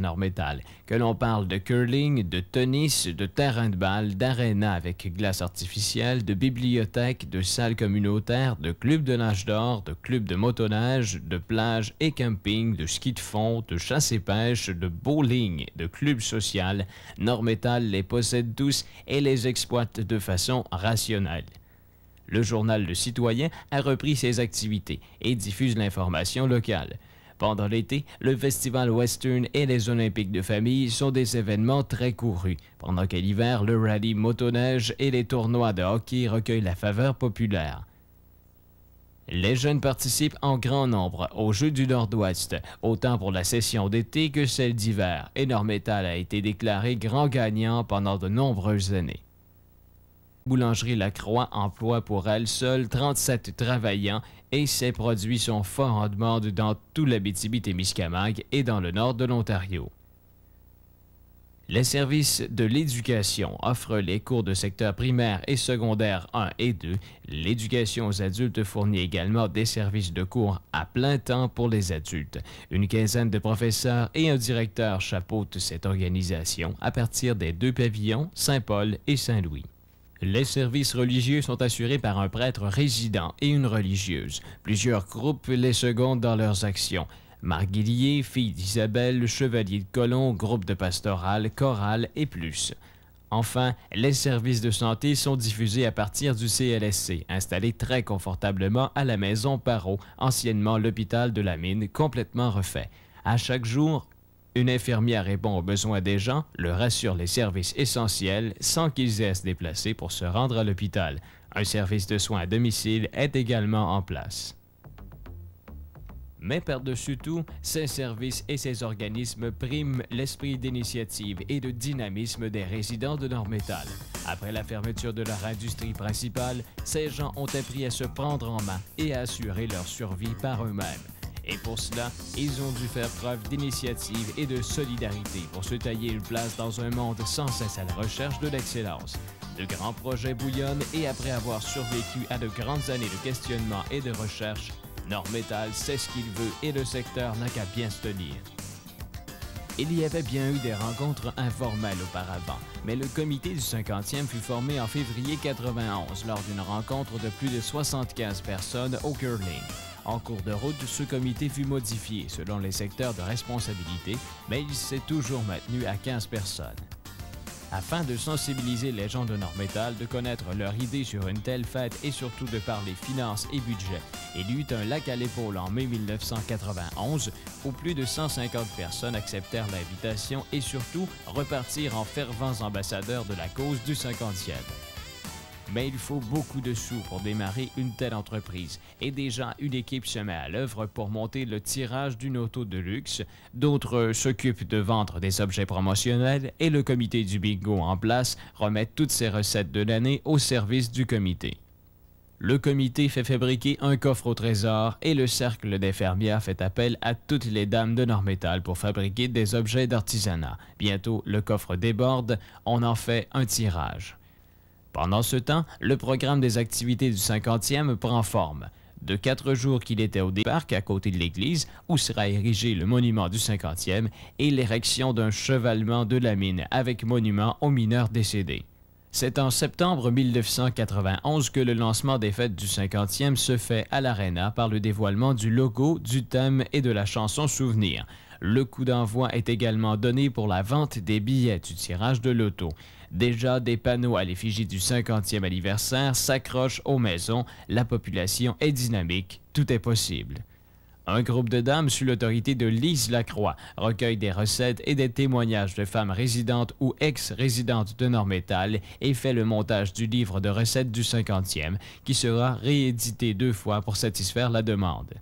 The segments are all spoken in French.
Nord-Métal, que l'on parle de curling, de tennis, de terrain de balle, d'aréna avec glace artificielle, de bibliothèque, de salles communautaires, de clubs de nage d'or, de clubs de motoneige, de plage et camping, de ski de fond, de chasse et pêche, de bowling, de clubs social, Nord-Métal les possède tous et les exploite de façon rationnelle. Le journal Le Citoyen a repris ses activités et diffuse l'information locale. Pendant l'été, le Festival Western et les Olympiques de famille sont des événements très courus, pendant qu'à l'hiver, le rallye motoneige et les tournois de hockey recueillent la faveur populaire. Les jeunes participent en grand nombre aux Jeux du Nord-Ouest, autant pour la session d'été que celle d'hiver, et Nord-Métal a été déclaré grand gagnant pendant de nombreuses années. Boulangerie Lacroix emploie pour elle seule 37 travaillants et ses produits sont fort en demande dans tout l'Abitibi-Témiscamingue et dans le nord de l'Ontario. Les services de l'éducation offrent les cours de secteur primaire et secondaire 1 et 2. L'éducation aux adultes fournit également des services de cours à plein temps pour les adultes. Une quinzaine de professeurs et un directeur chapeautent cette organisation à partir des 2 pavillons, Saint-Paul et Saint-Louis. Les services religieux sont assurés par un prêtre résident et une religieuse. Plusieurs groupes les secondent dans leurs actions. Marguillier, Fille d'Isabelle, Chevalier de Colomb, groupe de pastoral, chorale et plus. Enfin, les services de santé sont diffusés à partir du CLSC, installé très confortablement à la maison Parrot, anciennement l'hôpital de la Mine, complètement refait. À chaque jour, une infirmière répond aux besoins des gens, leur assure les services essentiels sans qu'ils aient à se déplacer pour se rendre à l'hôpital. Un service de soins à domicile est également en place. Mais par-dessus tout, ces services et ces organismes priment l'esprit d'initiative et de dynamisme des résidents de Nord-Métal. Après la fermeture de leur industrie principale, ces gens ont appris à se prendre en main et à assurer leur survie par eux-mêmes. Et pour cela, ils ont dû faire preuve d'initiative et de solidarité pour se tailler une place dans un monde sans cesse à la recherche de l'excellence. De grands projets bouillonnent et après avoir survécu à de grandes années de questionnement et de recherche, Nord-Métal sait ce qu'il veut et le secteur n'a qu'à bien se tenir. Il y avait bien eu des rencontres informelles auparavant, mais le comité du 50e fut formé en février 91 lors d'une rencontre de plus de 75 personnes au curling. En cours de route, ce comité fut modifié selon les secteurs de responsabilité, mais il s'est toujours maintenu à 15 personnes. Afin de sensibiliser les gens de Nord-Métal, de connaître leur idée sur une telle fête et surtout de parler finances et budget, il y eut un lac à l'épaule en mai 1991 où plus de 150 personnes acceptèrent l'invitation et surtout repartirent en fervents ambassadeurs de la cause du 50e. Mais il faut beaucoup de sous pour démarrer une telle entreprise et déjà une équipe se met à l'œuvre pour monter le tirage d'une auto de luxe, d'autres s'occupent de vendre des objets promotionnels et le comité du bingo en place remet toutes ses recettes de l'année au service du comité. Le comité fait fabriquer un coffre au trésor et le cercle des fermières fait appel à toutes les dames de Nord-Métal pour fabriquer des objets d'artisanat. Bientôt, le coffre déborde, on en fait un tirage. Pendant ce temps, le programme des activités du 50e prend forme. De 4 jours qu'il était au parc à côté de l'église, où sera érigé le monument du 50e, et l'érection d'un chevalement de la mine avec monument aux mineurs décédés. C'est en septembre 1991 que le lancement des fêtes du 50e se fait à l'Arena par le dévoilement du logo, du thème et de la chanson Souvenir. Le coup d'envoi est également donné pour la vente des billets du tirage de loto. Déjà, des panneaux à l'effigie du 50e anniversaire s'accrochent aux maisons. La population est dynamique. Tout est possible. Un groupe de dames sous l'autorité de Lise Lacroix recueille des recettes et des témoignages de femmes résidentes ou ex-résidentes de Nord-Métal et fait le montage du livre de recettes du 50e qui sera réédité 2 fois pour satisfaire la demande.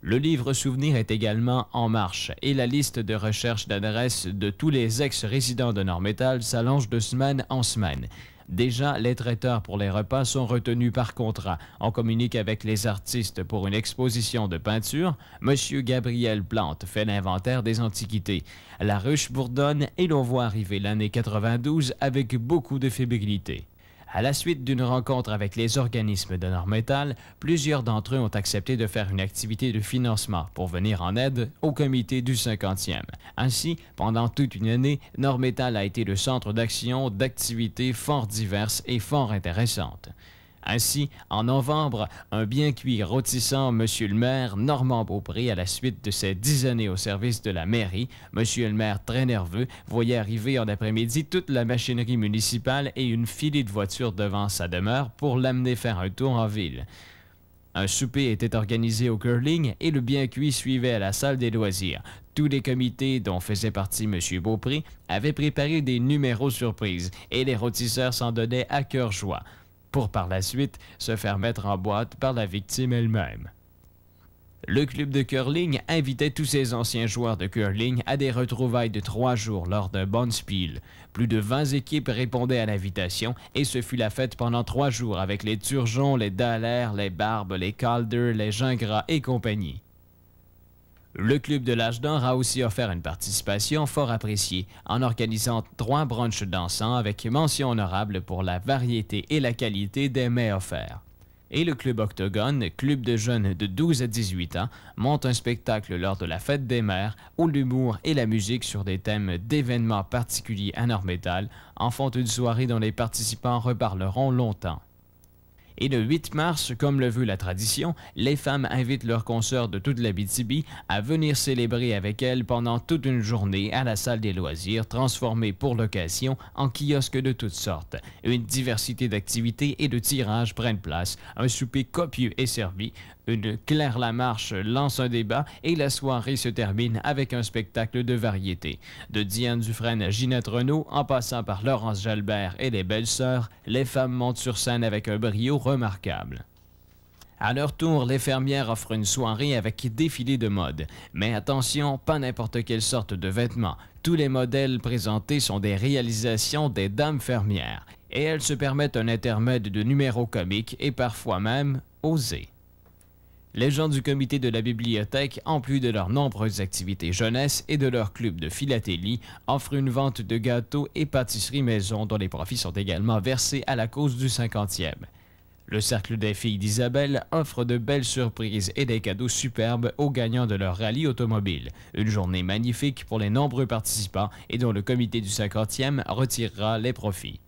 Le livre souvenir est également en marche et la liste de recherche d'adresses de tous les ex-résidents de Nord-Métal s'allonge de semaine en semaine. Déjà, les traiteurs pour les repas sont retenus par contrat. On communique avec les artistes pour une exposition de peinture. Monsieur Gabriel Plante fait l'inventaire des antiquités. La ruche bourdonne et l'on voit arriver l'année 92 avec beaucoup de fébrilité. À la suite d'une rencontre avec les organismes de Nord-Métal, plusieurs d'entre eux ont accepté de faire une activité de financement pour venir en aide au comité du 50e. Ainsi, pendant toute une année, Nord-Métal a été le centre d'action d'activités fort diverses et fort intéressantes. Ainsi, en novembre, un bien cuit rôtissant Monsieur le maire Normand Beaupré, à la suite de ses 10 années au service de la mairie, Monsieur le maire très nerveux voyait arriver en après-midi toute la machinerie municipale et une filée de voitures devant sa demeure pour l'amener faire un tour en ville. Un souper était organisé au curling et le bien cuit suivait à la salle des loisirs. Tous les comités dont faisait partie M. Beaupré avaient préparé des numéros surprises et les rôtisseurs s'en donnaient à cœur joie, pour par la suite se faire mettre en boîte par la victime elle-même. Le club de curling invitait tous ses anciens joueurs de curling à des retrouvailles de 3 jours lors d'un bonspiel. Plus de 20 équipes répondaient à l'invitation et ce fut la fête pendant 3 jours avec les Turgeons, les Dallaire, les Barbes, les Calder, les Gingras et compagnie. Le Club de l'Âge d'Or a aussi offert une participation fort appréciée en organisant 3 brunchs dansants avec mention honorable pour la variété et la qualité des mets offerts. Et le Club Octogone, club de jeunes de 12 à 18 ans, monte un spectacle lors de la Fête des Mères où l'humour et la musique sur des thèmes d'événements particuliers à Nord-Métal en font une soirée dont les participants reparleront longtemps. Et le 8 mars, comme le veut la tradition, les femmes invitent leurs consoeurs de toute l'Abitibi à venir célébrer avec elles pendant toute une journée à la salle des loisirs, transformée pour l'occasion en kiosque de toutes sortes. Une diversité d'activités et de tirages prennent place, un souper copieux est servi, une Claire Lamarche lance un débat et la soirée se termine avec un spectacle de variété. De Diane Dufresne à Ginette Renault, en passant par Laurence Jalbert et les Belles-Sœurs, les femmes montent sur scène avec un brio remarquable. À leur tour, les fermières offrent une soirée avec défilé de mode. Mais attention, pas n'importe quelle sorte de vêtements. Tous les modèles présentés sont des réalisations des dames fermières. Et elles se permettent un intermède de numéros comiques et parfois même osés. Les gens du comité de la bibliothèque, en plus de leurs nombreuses activités jeunesse et de leur club de philatélie, offrent une vente de gâteaux et pâtisseries maison dont les profits sont également versés à la cause du 50e. Le Cercle des filles d'Isabelle offre de belles surprises et des cadeaux superbes aux gagnants de leur rallye automobile. Une journée magnifique pour les nombreux participants et dont le comité du 50e retirera les profits.